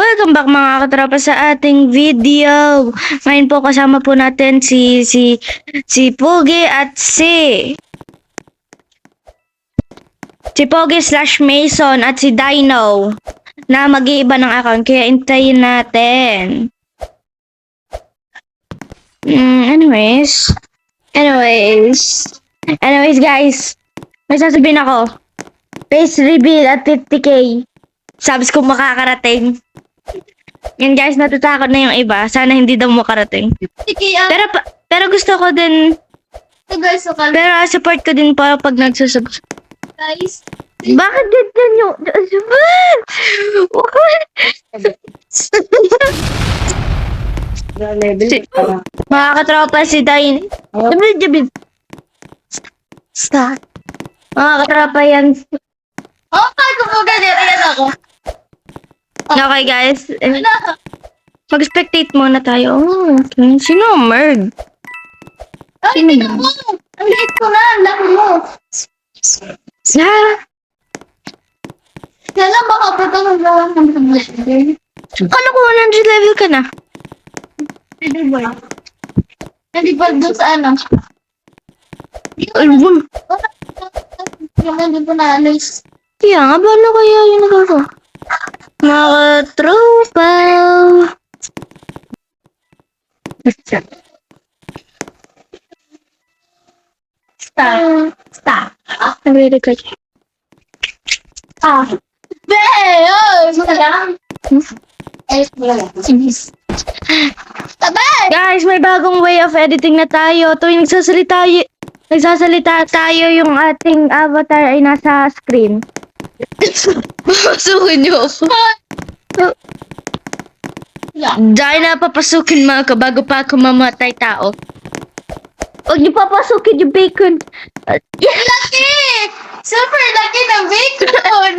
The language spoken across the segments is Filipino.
Welcome back mga katropa sa ating video. Ngayon po kasama po natin si Pogi at si Pogi / Mason at si Dino na mag-iiba ng account kaya intayin natin. Anyways guys, may sasabihin ako. Face reveal at 50k. Subs kung makakarating. Yan guys, natatakot na yung iba. Sana hindi daw makarating. Pero gusto ko din. Pero support ko din po pag nagsusub. Guys, Bakit ganyan yung... Mga katropa si Dain. Stop. Mga katropa yan. okay, kumugan yan ako. Okay guys. Mag-spectate muna tayo. Oh, okay. Sino Merg? Ay, tingnan mo. Ang liit ko na, ang laki mo. Kailan baka patanggalan ng level? Ano ko 100 level ka na? Hindi ba? Hindi ba doon sa ano? Album. Yung hindi ko na-alis. Kaya nga, paano kaya yun ako? Mga tropa. Stop. Nagre-record. Be! Oh! Salang. Ay, wala. Tabay! Guys, may bagong way of editing na tayo. Tuwing nagsasalita tayo, yung ating avatar ay nasa screen. Papasukin niyo ako. Dahil na papasukin mga bago pa ako mamatay tao. Huwag niyo papasukin yung bacon. Yung laki! Super laki ng bacon!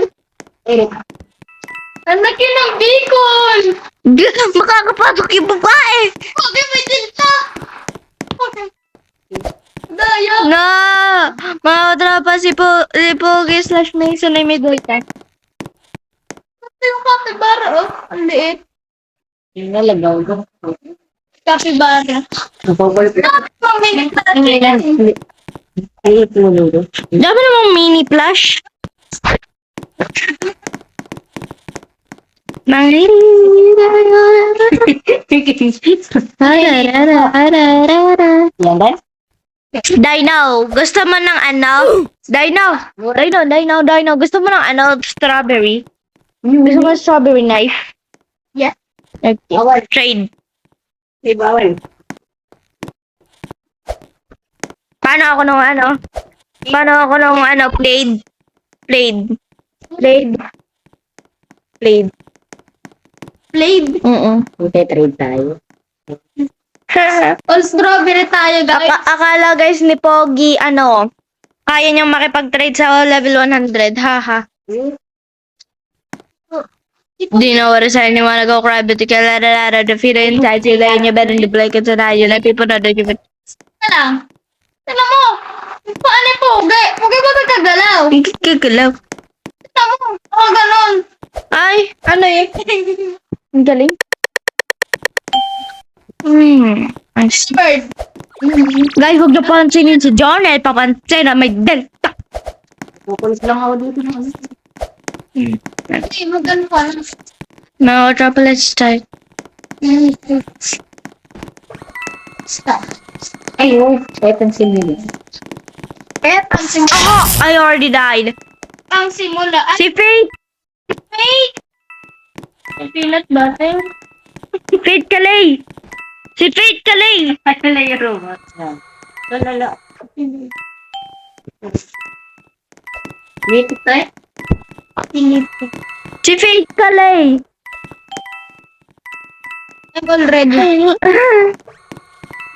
Ang laki ng bacon! Makakapasok yung babae. Okay, may dilta! Daya! Na! Mga katropa, si Pogi / Mason ay may dulta. Ito yung capybara, oh. Ang liit. Yung nalagaw ko. Capybara. Pamingin natin. Ay, ito mo lolo. Dami namang mini plush. Yan ba? Dino, gusto mo ng ano? Dino, gusto mo ng ano? Strawberry? Gusto mo ng strawberry knife? Yeah. Okay. Bawal. Trade. Ay, bawal. Paano ako ng ano? Blade? Blade. Magte-trade tayo. All strawberry tayo, guys. Akala guys ni Pogi, kaya niyang makipag-trade sa level 100, haha. Do you know what is happening? Wanna go cry, but you can't let it out of the feet inside you, laying your bed in the blanket tonight, you let people know that you've been... Lang. Tignan mo. Paano yung pogi? Pogi ba nagkagalaw? Kikalaw. Tignan mo. Ako ganon. Ay, ano eh? Ang galing. Nice. Bird. Guys, huwag na pansinin si Jonel. Papansin na may delta. Pupulis lang ako dito. Hindi, magano pa. No, trouble, let's start. Stop. Ayun. Etong sinili. Ang simula. Oh, I already died. Ang simula. Ay, Si Faith! fake. Peanut butter. Faith Kalay! Si Faith Kalay! Ano na yung robot? Lala. Wait, ito eh. Si Faith Kalay! I'm already.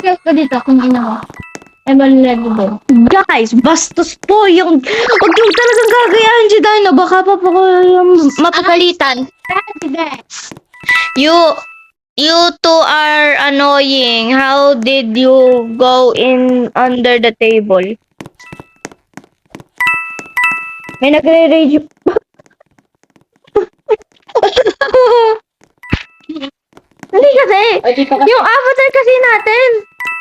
Kaya ko dito kung ginawa. I'm already dead. Guys, bastos po yung... Huwag yung talagang gagayahin si Dino. Baka pa po ko yung mapapalitan. You two are annoying. How did you go in under the table? May nagre-rage. Ay, di pa kasi. Yung avatar kasi natin.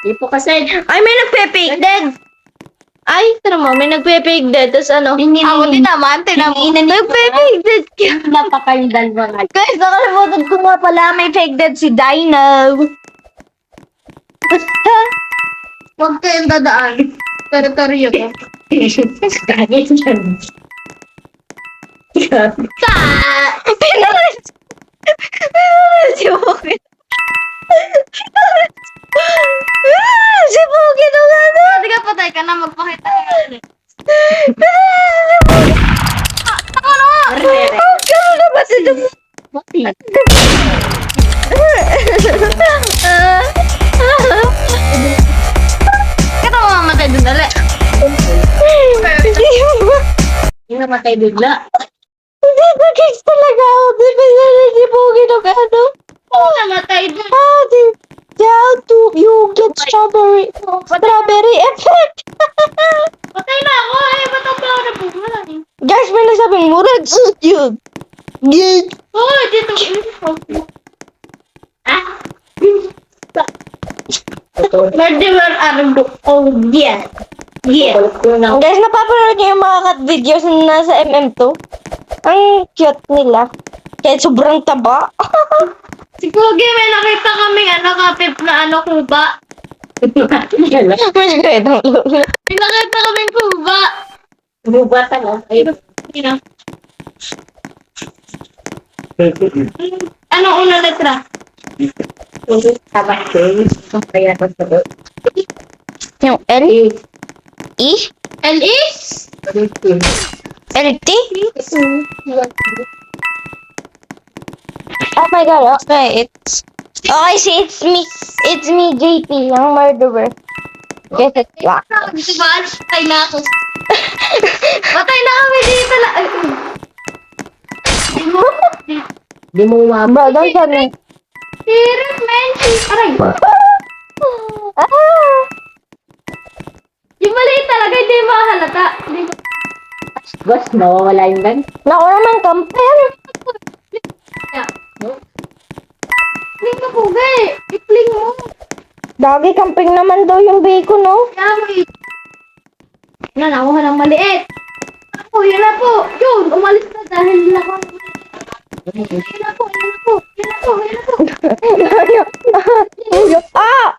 Di pa kasi. Ay, may nagpe-fake dead. Ay, tara mo, may nagpe-fake dead. Tapos ano? Ako din naman, Nagpe-fake dead. Napakayudal mga. Guys, nakalimutan ko nga pala, may fake dead si Dino. Huwag kayong dadaan. Teritoryo ko. Gagay dyan. Pinalis si Bukid. Si Bukid ang ano. Hindi ka patay ka na, magpakita ka na ulit. Gano'n na ba si Kita mo mamatay dun ulit. Yung namatay bigla. Hindi ba kids talaga ako? Di ba na si Bukid ang ano? Oo, namatay dun. Down to you get strawberry effect. Patay na ako. Ay, ba't ang bawa na buhay? Guys, may nagsabing murag yun. Good. Oo, dito. Ah. Murderer Ardo. Oh, yeah. Yeah. Guys, napapanood niyo yung mga cat videos na nasa MM2? Ang cute nila. Kaya sobrang taba. Si Kugi, may nakita kaming kapit na kuba. Mas great ang lolo. May nakita kaming kuba. Bubata lang. Ay, Sino? Anong unang letra? tama. Kaya ko sa doon. Yung L? E? L.E.? LT? Oh my god, okay, okay, see, it's me, JP, yung murderer. Guess it's black. Dito ba? Patay na ako. Patay na kami dito lang. Ay, Di mo Bro, don't tell me. Spirit man. Aray. Ah! Yung maliit talaga, hindi mahalata. Hindi mo. Boss, nawawala yung gan. Naku naman, kamper. Hindi ka pugay. Ipling mo. Dagi, camping naman daw yung bacon, no? Kaya mo na, nakuha ng maliit. Ako, yun na po. Yun, umalis na dahil lang ako. Yun na po, yun na po. Yun na po, yun na po. Ah!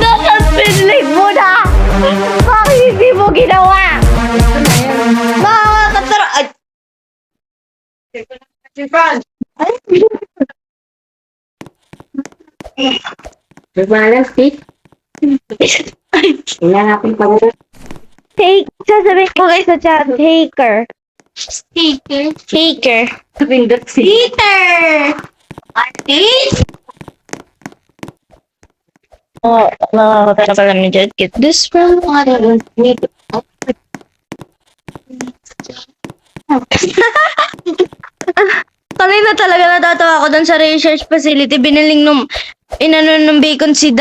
Nasa pinlate mo na! Bakit hindi mo ginawa? Nakakatara... Ay! Nagmalas, Steve. Wala na akong pagod. Take, sasabihin ko guys sa chat, taker. Sticker. Taker. Pindot si. Peter! Artist? Oh, nakakatara pala ni Jed. Get this from... Kanina talaga natatawa ako dun sa research facility. Binaling nung... Inano ng bacon si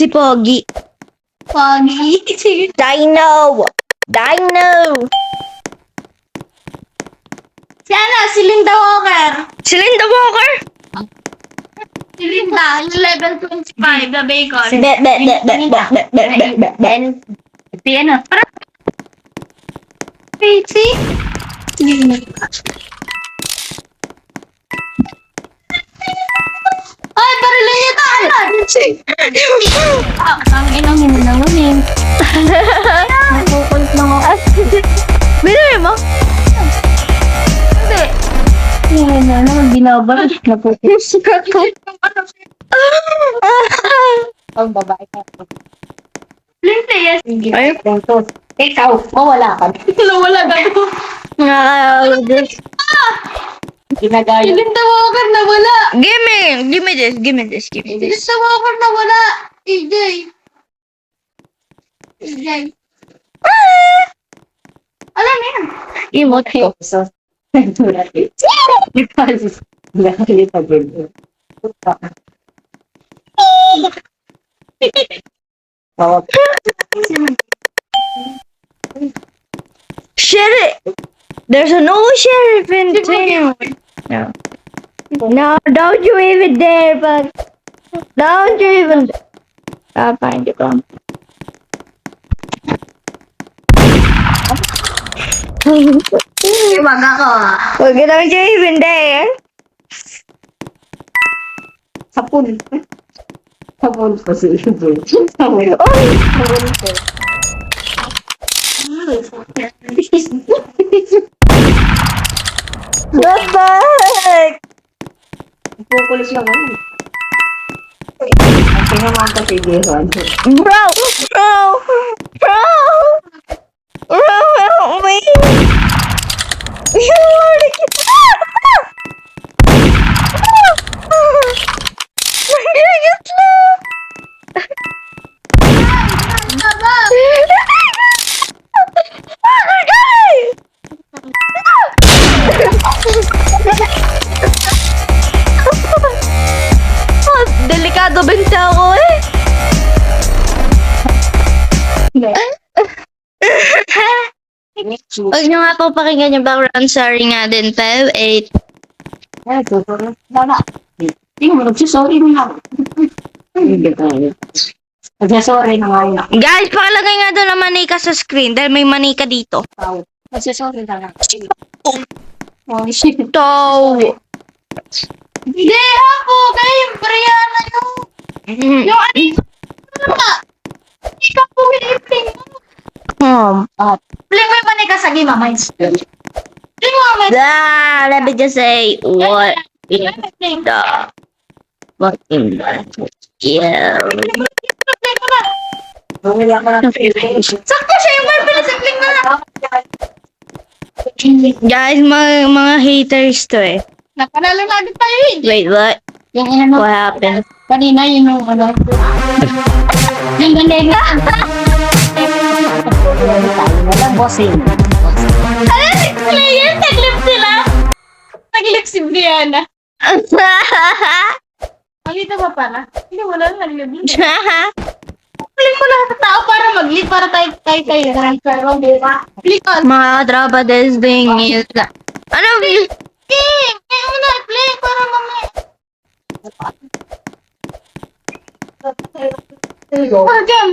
Pogi. Pagi. Dino! Dino! Si ano? Si Linda Walker. Si Linda Walker? Si Linda, yung level 25 na bacon. Si ano? Crazy? Ay, barilan niya tayo! Ang inang hinangunin. Nakukulit lang ako. Binili mo? Hindi. Yan na naman, binabalas. Napupulis ka ko. Ang babae ka. Linda, yes. Ay. Ikaw, mawala ka. Wala na ako. Ginagaya. Si Linda Walker na wala. Give me this. Si Linda Walker na wala. EJ. Alam mo yan. Emote. So, because nakakita din. Oh, Sheriff! There's a no sheriff in town. No. No, don't you even dare, but don't you even. I'll find you, come. Wag ako. Huwag ka don't you even dare. Sapun. Sapun pa si Ibo. Sapun. Oy! Sapun po. What the heck? Pupulis lang ako. Ang pinamang kasigihan. Bro! Bro! Bro! Bro, help me! You already Delikado benta ako eh. Huwag nyo nga po pakinggan yung background. Sorry nga din, 5, 8. Ay, tutulog. Wala. Tingnan mo, nagsisorry na. Hindi tayo. Nagsisorry na nga yun. Guys, pakilagay nga doon ang manika sa screen dahil may manika dito. Nagsisorry na nga. Oh, shit. Ito. Hindi ako, kayo yung Brianna yung... Yung ano Hindi ka po i-pling mo. Pling mo yung manika sa game, Mamays. Pling mo, Mamays. Let me just say what in Pling. the fucking yeah. Bumili ako ng Sakto siya yung marbilis, pling mo na. Guys, mga haters to eh. Napanalo na agad tayo eh. Wait, what? yung ano, What happened? kanina yun yung ano. Yung galing. Walang bossing. Ano si player? Taglip sila. Taglip si Brianna. Makita ba pala? Hindi, wala na naglib. Pling mo lang sa tao para mag-lead, para tayo. Pero, di ba? Pling on. Mga katropa, this thing is ano? Pling! Kaya mo na, pling para mamaya. Para dyan.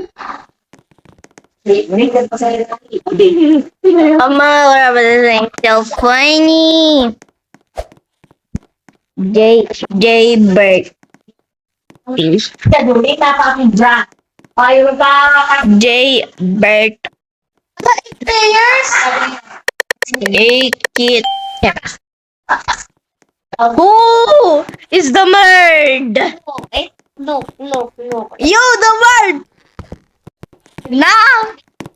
Bumili pa sa rin ako. Oh mga katropa, this thing is so funny. J Bert. Kaduli na pa akong drag. Ayaw ka. J Bert. Players? A Kit. Who is the bird? Look. You, the bird! Now!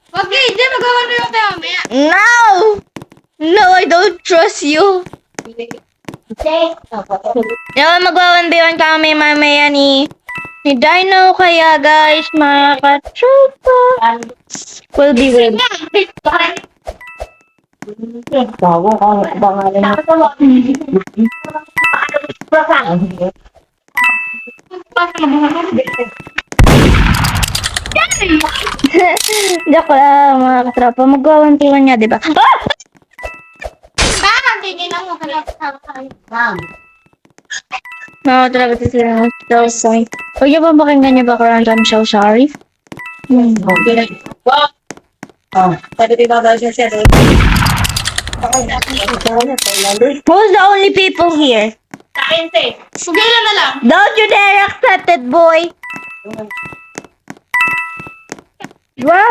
Okay, dyan magawa na yung tayo mamaya. Now! No, I don't trust you. Yung magwa-1v1 kami mamaya ni Dino, kaya guys, mga katropa. Will be with. Bago ka. Bangalan mo. Joke lang, mga katropa. Magwa-1v1 nga, diba? Hindi na mo kalap. Mga katropa, ito sila. So sorry. Huwag niyo ba pakinggan niyo background? I'm so sorry. Pwede tinatawag siya siya. Who's the only people here? Sugilan na lang. Don't you dare accept it, boy! Wow!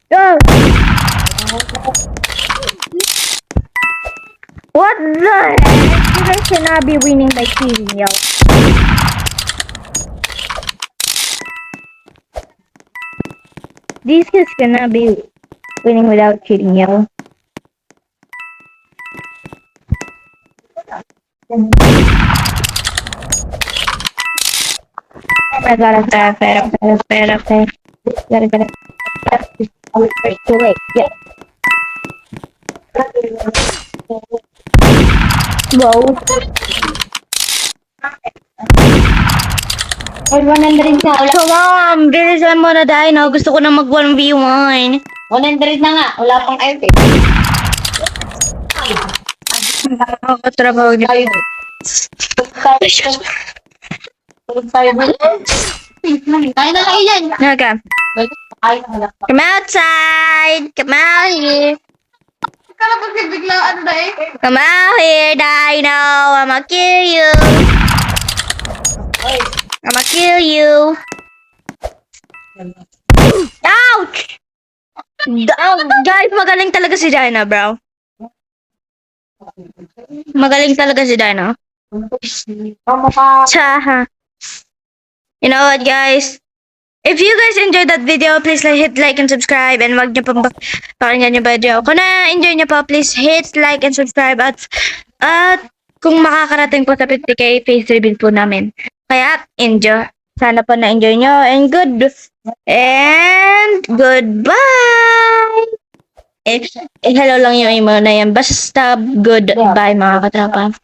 Go! What the heck? You guys cannot be winning by cheating, yo. These kids cannot be winning without cheating, yo. I gotta better. Gotta. Too late, yeah. Wow. Ay, 100 ka. Come on, bilisan mo na Dino. Gusto ko na mag 1v1. 100 na nga. Wala pang MP. Ako, trabaho niyo. Tayo. Tayo. Tayo na kayo dyan. Okay. Ay, anak. Come outside. Come out here. Kala pag biglaan na eh. Come out here, Dino. I'ma kill you. I'ma kill you. Ouch! Guys, magaling talaga si Dino, bro. Magaling talaga si Dino. Chaha. You know what, guys? If you guys enjoyed that video, please hit like and subscribe, and wag niyo pang pakinggan yung video. Kung na-enjoy niyo po, please hit like and subscribe, at kung makakarating po sa 50k, face reveal po namin. Kaya enjoy. Sana po na-enjoy niyo, and goodbye. Hello lang yung emo na yan. Basta goodbye, mga katrapa.